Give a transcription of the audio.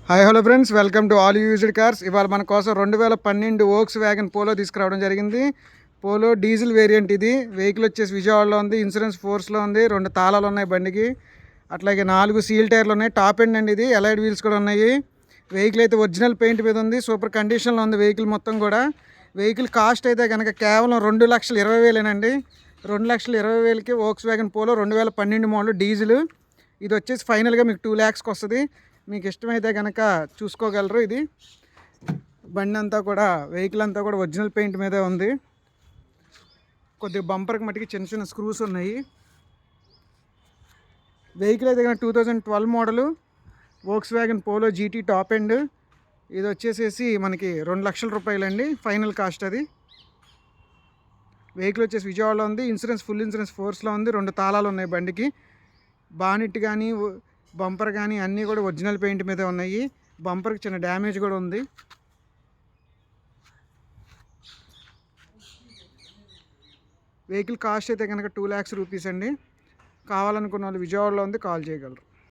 Hi hello friends, welcome to all used cars. ఇవాళ మన కోసం 2012 వోక్స్ వ్యాగన్ పోలో తీసుకురావడం జరిగింది. Polo diesel variant. ఇది వెహికల్ వచ్చేసి విజయవాడలో ఉంది, ఇన్సూరెన్స్ ఫోర్స్లో ఉంది, 2 తాళాలు ఉన్నాయి బండికి, అట్లాగే 4 సీల్ టైర్లు ఉన్నాయి. టాప్ ఎండ్ అండి, ఇది ఎలైడ్ వీల్స్ కూడా ఉన్నాయి. వెహికల్ అయితే ఒరిజినల్ పెయింట్ మీద ఉంది, సూపర్ కండిషన్లో ఉంది వెహికల్ మొత్తం కూడా. వెహికల్ కాస్ట్ అయితే కనుక కేవలం 2,20,000 2,20,000కి Volkswagen Polo 2012 model diesel. ఇది వచ్చేసి ఫైనల్గా మీకు 2 lakhsకి వస్తుంది. మీకు ఇష్టమైతే కనుక చూసుకోగలరు. ఇది బండి అంతా కూడా, వెహికల్ అంతా కూడా ఒరిజినల్ పెయింట్ మీదే ఉంది. కొద్దిగా బంపర్కి మట్టికి చిన్న చిన్న స్క్రూస్ ఉన్నాయి. వెహికల్ అయితే కనుక 2012 model Volkswagen Polo GT top end. ఇది వచ్చేసేసి మనకి 2,00,000 రూపాయలండి ఫైనల్ కాస్ట్. అది వెహికల్ వచ్చేసి విజయవాడలో ఉంది, ఇన్సూరెన్స్ ఫుల్ ఇన్సూరెన్స్ ఫోర్స్లో ఉంది, 2 తాళాలు ఉన్నాయి బండికి. బానెట్ కానీ బంపర్ కానీ అన్నీ కూడా ఒరిజినల్ పెయింట్ మీదే ఉన్నాయి. బంపర్కి చిన్న డ్యామేజ్ కూడా ఉంది. వెహికల్ కాస్ట్ అయితే కనుక 2 lakhs రూపీస్ అండి. కావాలనుకున్న వాళ్ళు విజయవాడలో ఉంది, కాల్ చేయగలరు.